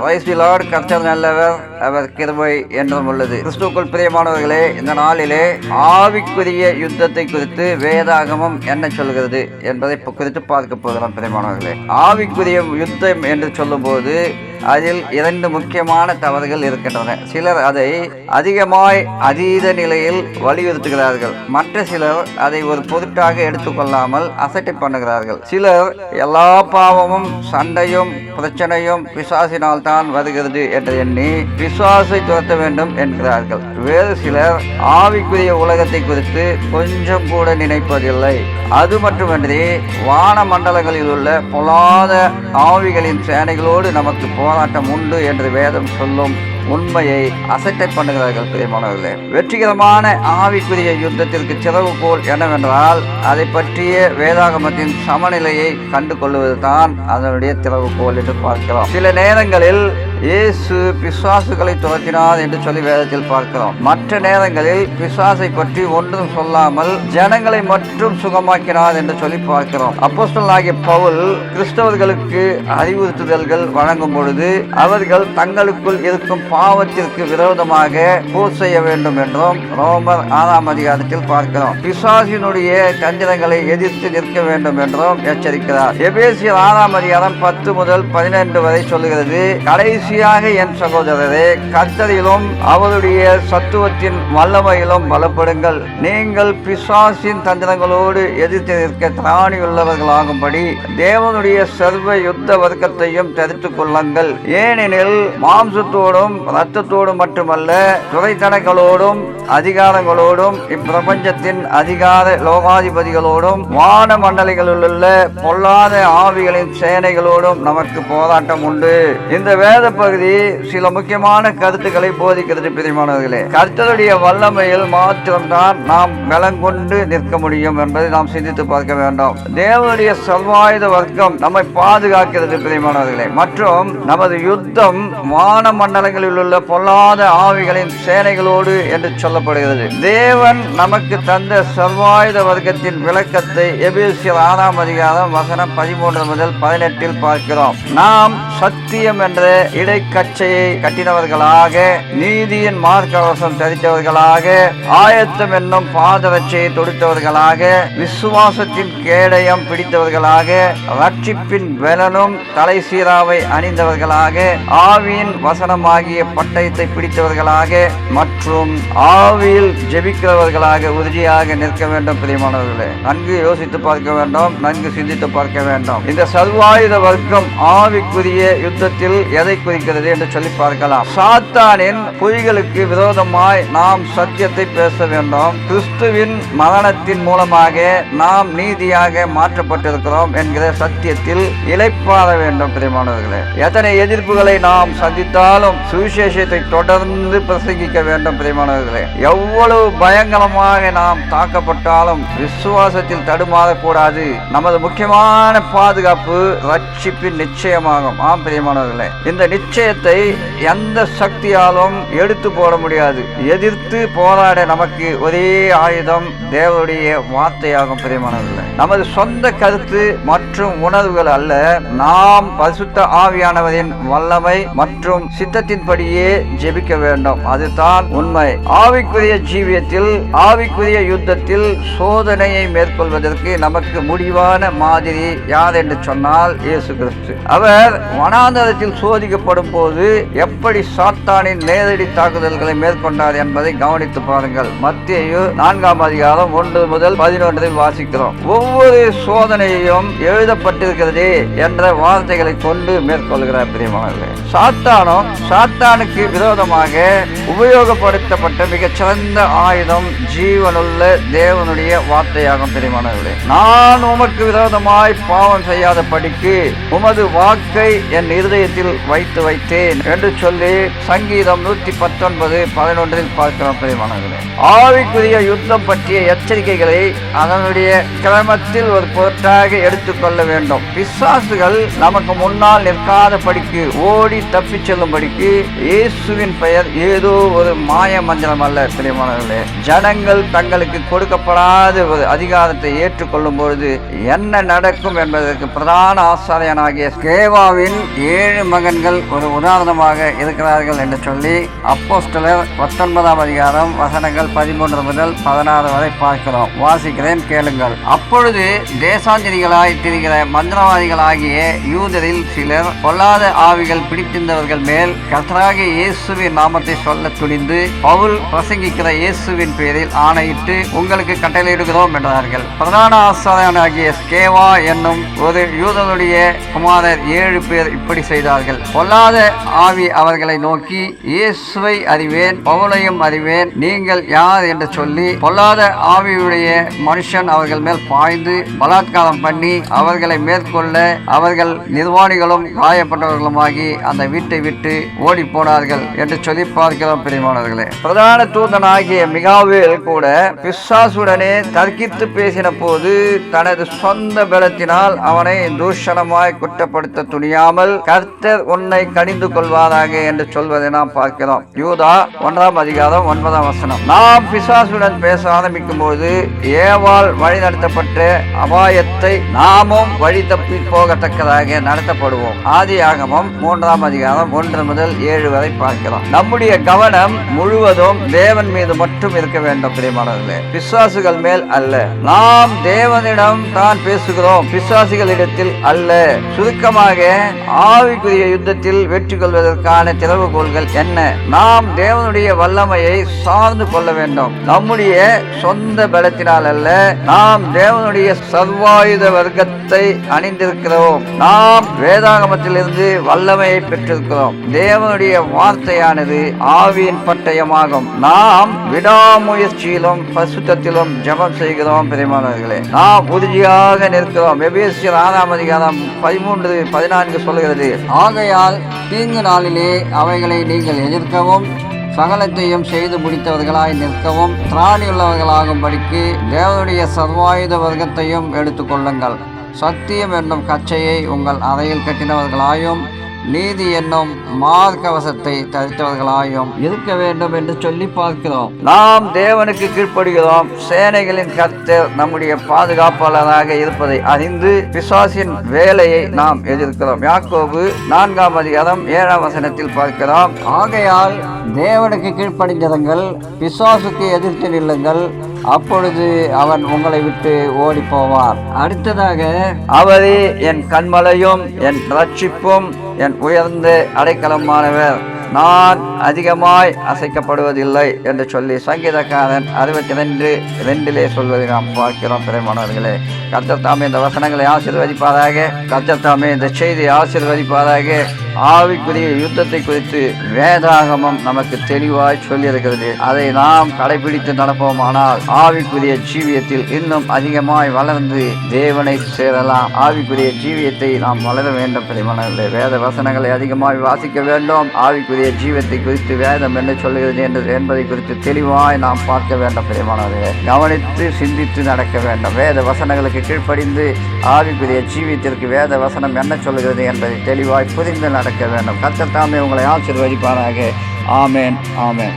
கர்த்தர் நல்லவர், அவர் கிருபை என்றும் உள்ளது. கிறிஸ்துவுக்குள் பிரியமானவர்களே, இந்த நாளிலே ஆவிக்குரிய யுத்தத்தை குறித்து வேதாகமம் என்ன சொல்கிறது என்பதை குறித்து பார்க்க போகிறோம். பிரியமானவர்களே, ஆவிக்குரிய யுத்தம் என்று சொல்லும் போது அதில் 2 முக்கியமான தவறுகள் இருக்கின்றன. சிலர் அதை அதிகமாய் அதீத நிலையில் வலியுறுத்துகிறார்கள். மற்ற சிலர் அதை ஒரு பொருட்டாக எடுத்துக்கொள்ளாமல் அசட்டை பண்ணுகிறார்கள். சிலர் எல்லா பாவமும் சண்டையும் பிரச்சனையும் பிசாசினால் தான் வருகிறது என்று எண்ணி பிசாசை துரத்த வேண்டும் என்கிறார்கள். வேறு சிலர் ஆவிக்குரிய உலகத்தை குறித்து கொஞ்சம் கூட நினைப்பதில்லை. அது மட்டுமன்றி வான மண்டலங்களில் உள்ள பொல்லாத ஆவிகளின் சேனைகளோடு நமக்கு போராட்டம் உண்டு என்று வேதம் சொல்லும் உண்மையை அசட்டை பண்ணுகிறார்கள். பிரியமானவர்களே, வெற்றிகரமான ஆவிக்குரிய யுத்தத்திற்கு திறவுகோல் என்னவென்றால் அதை பற்றிய வேதாகமத்தின் சமநிலையை கண்டு கொள்வது தான் அதனுடைய திறவுகோல் என்று பார்க்கிறோம். சில நேரங்களில் இயேசு பிசாசுகளை துரத்தினார் என்று சொல்லி வேதத்தில் பார்க்கிறோம். மற்ற நேரங்களில் பிசாசை பற்றி ஒன்றும் சொல்லாமல் ஜனங்களை மட்டும் சுகமாக்கினார் என்று சொல்லி பார்க்கிறோம். அப்போஸ்தலனாகிய பவுல் கிறிஸ்தவர்களுக்கு அறிவுறுத்துதல்கள் வழங்கும் பொழுது அவர்கள் தங்களுக்குள் இருக்கும் பாவத்திற்கு விரோதமாக போர் செய்ய வேண்டும் என்றும் ரோமர் 6ஆம் அதிகாரத்தில் பார்க்கிறோம். பிசாசினுடைய தந்திரங்களை எதிர்த்து நிற்க வேண்டும் என்றும் எச்சரிக்கிறார். எபேசியர் 6ஆம் அதிகாரம் 10 முதல் 12 வரை சொல்லுகிறது, கடைசியாக என் சகோதரரே, கர்த்தரிலும் அவருடைய சத்துவத்தின் வல்லமையிலும் பலப்படுங்கள். நீங்கள் பிசாசின் தந்திரங்களோடு எதிர்த்து நிற்க திராணியுள்ளவர்களாகும்படி தேவனுடைய சர்வ யுத்த வர்க்கத்தையும் தரித்துக் கொள்ளுங்கள். ஏனெனில் மாம்சத்தோடும் இரத்தத்தோடும் மட்டுமல்ல, துரைத்தனங்களோடும் அதிகாரங்களோடும் இப்பிரபஞ்சத்தின் அதிகார லோகாதிபதிகளோடும் வான மண்டலிகளில் உள்ள பொல்லாத ஆவிகளின் சேனைகளோடும் நமக்கு போராட்டம் உண்டு. இந்த வேத பகுதி சில முக்கியமான கருத்துக்களை போதிக்கிறது. பிரியமானவர்களே, கர்த்தருடைய வல்லமையில் மாத்திரம்தான் நாம் பலங்கொண்டு நிற்க முடியும் என்பதை நாம் சிந்தித்து பார்க்க வேண்டும். தேவனுடைய சர்வாயுத வர்க்கம் நம்மை பாதுகாக்கிறது. பிரியமானவர்களே, மற்றும் நமது யுத்தம் வான மண்டலங்களில் உள்ள பொல்லாத ஆவிகளின் சேனைகளோடு என்று சொல்லப்படுகிறது. தேவன் நமக்கு தந்த சர்வாயுத வர்க்கத்தின் விளக்கத்தை எபேசியர் 6ஆம் அதிகாரம் வசனம் 13 முதல் 18 பார்க்கிறோம். நாம் சத்தியம் என்ற இடைக்கச்சையை கட்டினவர்களாக, நீதியின் மார்க்கவசம் தரித்தவர்களாக, ஆயத்தம் என்னும் பாதரட்சையை தொடுத்தவர்களாக, விசுவாசத்தின் கேடயம் பிடித்தவர்களாக, ரட்சிப்பின் பலனும் தலை சீராவை அணிந்தவர்களாக, ஆவியின் வசனமாகிய பட்டயத்தை பிடித்தவர்களாக மற்றும் ஆவியில் ஜெபிக்கிறவர்களாக உறுதியாக நிற்க வேண்டும். பிரியமானவர்களே, நன்கு யோசித்து பார்க்க வேண்டும், நன்கு சிந்தித்து பார்க்க வேண்டும். இந்த சர்வாயுத வர்க்கம் ஆவிக்குரிய யுத்தத்தில் எதை குறிக்கிறது என்று சொல்லி பார்க்கலாம். சாத்தானின் பொய்களுக்கு விரோதமாய் நாம் சத்தியத்தை பேச வேண்டும். கிறிஸ்துவின் மரணத்தின் மூலமாக நாம் நீதியாக மாற்றப்பட்டிருக்கிறோம் என்கிற சத்தியத்தில் இளைப்பாற வேண்டும். பிரியமானவர்களே, எத்தனை எதிர்ப்புகளை நாம் சந்தித்தாலும் சுவிசேஷத்தை தொடர்ந்து பிரசங்கிக்க வேண்டும். பிரியமானவர்களே, எவ்வளவு பயங்கரமாக நாம் தாக்கப்பட்டாலும் விசுவாசத்தில் தடுமாறக்கூடாது. நமது முக்கியமான பாதுகாப்பு ரட்சிப்பின் நிச்சயமாகும். ஆம் பிரியமானவர்களே, இந்த நிச்சயத்தை எந்த சக்தியாலும் எடுத்து போட முடியாது. எதிர்த்து போராட நமக்கு ஒரே ஆயுதம் தேவனுடைய வார்த்தையாகும். பிரியமானவர்களே, நமது சொந்த கருத்து மற்றும் உணர்வுகள் அல்ல, நாம் பரிசுத்த ஆவியானவரின் வல்லமை மற்றும் சித்தத்தின்படியே ஜெபிக்க வேண்டும். அதுதான் உண்மை. ஆவிக்குரிய ஜீவியத்தில், ஆவிக்குரிய யுத்தத்தில் சோதனையை மேற்கொள்வதற்கு நமக்கு முடிவான மாதிரி யார் என்று சொன்னால் இயேசு கிறிஸ்து. அவர் வனாந்தரத்தில் சோதிக்கப்படும் போது எப்படி சாத்தானின் நேரடி தாக்குதல்களை மேற்கொண்டார் என்பதை கவனித்து பாருங்கள். மத்தேயு 4ஆம் அதிகாரம் 1 முதல் 11 வாசிக்கிறோம். ஒவ்வொரு சோதனையும் எழுதப்பட்டிருக்கிறதே என்ற வார்த்தைகளை கொண்டு மேற்கொள்கிறார். பிரியமானவர்களே, சாத்தானுக்கு விரோதமாக உபயோகப்படுத்தப்பட்ட மிகச்சிறந்த ஆயுதம் ஜீவனுள்ள தேவனுடைய வார்த்தையாகும். பிரியமானவர்களே, நான் உமக்கு விரோதமாய் பாவம் செய்யாத படிக்கு உமது வாக்கை என் இருதயத்தில் வைத்து வைத்தேன் என்று சொல்லி சங்கீதம் 119:11 பார்க்கிறோம். பிரியமானவர்களே, ஆவிக்குரிய யுத்தம் பற்றிய எச்சரிக்கைகளை அதனுடைய கிரமத்தில் ஒரு பொருட்டாக எடுத்துக்கொள்ள வேண்டும். பிசாசுகள் நமக்கு முன்னால் நிற்காத படிக்கு, ஓடி தப்பி செல்லும் படிக்கு இயேசுவின் பெயர் ஏதோ ஒரு மாய மந்திரம் அல்ல. பிரியமானவர்களே, ஜனங்கள் தங்களுக்கு கொடுக்கப்படாத ஒரு அதிகாரத்தை ஏற்றுக்கொள்ளும் பொழுது என்ன நடக்கும் என்பதற்கு பிரதான ஆசாரியனாகிய ஸ்கேவாவின் 7 மகன்கள் ஒரு உதாரணமாக இருக்கிறார்கள் என்று சொல்லி அப்போஸ்தலர் 19ஆம் அதிகாரம் வசனங்கள் 13 முதல் 16 வரை பார்க்கிறோம். வாசிக்கிறேன், கேளுங்கள். அப்பொழுது தேசாந்திரிகளாய் திரிகிற மந்திரவாதிகளாகிய யூதரில் சிலர் பொல்லாத ஆவிகள் பிடித்திருந்தவர்கள் மேல் கர்த்தராகிய இயேசுவின் நாமத்தை சொல்ல துணிந்து பவுல் பிரசங்கிக்கிற இயேசுவின் பேரில் ஆணையிட்டு உங்களுக்கு கட்டளையிடுகிறோம் என்றார்கள். பிரதான ஆசாரியனாகிய ஸ்கேவா என்னும் ஒரு யூதனுடைய குமாரர் 7 பேர் இப்படி செய்தார்கள். பொல்லாத ஆவி அவர்களை நோக்கி, இயேசுவை அறிவேன், பவுலையும் அறிவேன், நீங்கள் யார் என்று சொல்லி பொல்லாத ஆவியுடைய மனுஷன் அவர்கள் மேல் பாய்ந்து பலாத்காரம் பண்ணி அவர்களை மேற்கொள்ள அவர்கள் நிர்வாணிகளும் காயப்பட்டவர்களுமாகி அந்த வீட்டை விட்டு ஓடி போனார்கள் என்று சொல்லி பார்க்கிறோம். பிரியமானவர்களே, பிரதான தூதனாகிய மிகாவேல் கூட பிசாசுடனே தர்க்கித்து பேசின போது தனது சொந்த பலத்தினால் அவனை தூஷணமாய் குற்றப்படுத்த துணியாமல் கர்த்தர் உன்னை கடிந்து கொள்வாராக என்று சொல்வதை நாம் பார்க்கிறோம். யூதா 1ஆம் அதிகாரம் 9ஆம் வசனம். நாம் பிசாசுடன் பேச ஆரம்பிக்கும் போது ஏவாள் வழிநடத்தப்பட்ட அபாயத்தை நாமும் வழி தப்பி போகத்தக்கதாக நடத்தப்படுவோம். ஆதியாகமம் 3ஆம் அதிகாரம் 1 முதல் 7 வரை பார்க்கிறோம். நம்முடைய கவனம் முழுவதும் தேவன் மீது மட்டும் இருக்க வேண்டும். பிரியமானவர்களே, பிசாசுகள் மேல் அல்ல. நாம் தேவனிடம் தான் பேசுகிறோம், பிசாசுகளிடத்தில் அல்ல. சுருக்கமாக ஆவிக்குரிய யுத்தத்தில் வெற்றி கொள்வதற்கான திறவுகோள்கள் என்ன? நாம் தேவனுடைய வல்லமையை சார்ந்து கொள்ள வேண்டும். நம்முடைய சொந்த பலத்தினால் அல்ல, நாம் தேவனுடைய சர்வாயுத வர்க்கத்தை அணிந்திருக்கிறோம். நாம் வேதாகமத்திலிருந்து வல்லமையை பெற்றிருக்கிறோம். தேவனுடைய வார்த்தையானது ஆவியின் பட்டயமாகும். நாம் விடாமுயற்சியிலும் பரிசுத்தத்திலும் ஜெபம் செய்கிறோம். பிரியமானவர்களே, நாம் உறுதியாக நிற்கிறோம். எபேசியர் 6ஆம் அதிகாரம் 13-14 சொல்கிறது, ஆகையால் தீங்கு நாளிலே அவைகளை நீங்கள் எதிர்க்கவும் சகலத்தையும் செய்து முடித்தவர்களாய் நிற்கவும் திராணியுள்ளவர்களாகும்படிக்கு தேவனுடைய சர்வாயுத வர்க்கத்தையும் எடுத்துக்கொள்ளுங்கள். சத்தியம் என்னும் கச்சையை உங்கள் அறையில் கட்டினவர்களாயும் நீதி என்னும் மார்க்கவசத்தை தரித்தவர்களாயும் இருக்க வேண்டும் என்று சொல்லி பார்க்கிறோம். நாம் தேவனுக்கு கீழ்ப்படுகிறோம். சேனைகளின் கர்த்தர் நம்முடைய பாதுகாப்பாளராக இருப்பதை அறிந்து பிசாசின் வேலையை நாம் எதிர்க்கிறோம். யாக்கோபு 4ஆம் அதிகாரம் 7ஆம் வசனத்தில் பார்க்கிறோம், ஆகையால் தேவனுக்கு கீழ்ப்படிந்திருங்கள், பிசாசுக்கு எதிர்த்து நில்லுங்கள், அப்பொழுது அவன் உங்களை விட்டு ஓடி போவார். அடுத்ததாக, அவரே என் கண்மலையும் என் ரட்சிப்பும் என் உயர்ந்த அடைக்கலமானவர், நான் அதிகமாய் அசைக்கப்படுவதில்லை என்று சொல்லி சங்கீதக்காரன் 62:2 சொல்வதை நாம் பார்க்கிறோம். பிரியமானவர்களே, கர்த்தர் தாமே இந்த வசனங்களை ஆசீர்வதிப்பாராக. கர்த்தர் தாமே இந்த செய்தியை ஆசீர்வதிப்பாராக. ஆவிக்குரிய யுத்தத்தை குறித்து வேதாகமம் நமக்கு தெளிவாய் சொல்லியிருக்கிறது. அதை நாம் கடைபிடித்து நடப்போமானால் ஆவிக்குரிய ஜீவியத்தில் இன்னும் அதிகமாய் வளர்ந்து தேவனை சேரலாம். ஆவிக்குரிய ஜீவியத்தை நாம் வளர வேண்டும். பிரியமானவர்களே, வேத வசனங்களை அதிகமாய் வாசிக்க வேண்டும். ஆவிக்குரிய ஜீவத்தை குறித்து வேதம் என்ன சொல்லுகிறது என்பதை குறித்து தெளிவாய் நாம் பார்க்க வேண்டும். பிரியமானவர்களே, கவனித்து சிந்தித்து நடக்க வேண்டும். வேத வசனங்களுக்கு கீழ்ப்படிந்து ஆவிக்குரிய ஜீவியத்திற்கு வேத வசனம் என்ன சொல்லுகிறது என்பதை தெளிவாய் புரிந்து நடக்க வேண்டும். கர்த்தர் தாமே உங்களை ஆசீர்வதிப்பாராக. ஆமென், ஆமென்.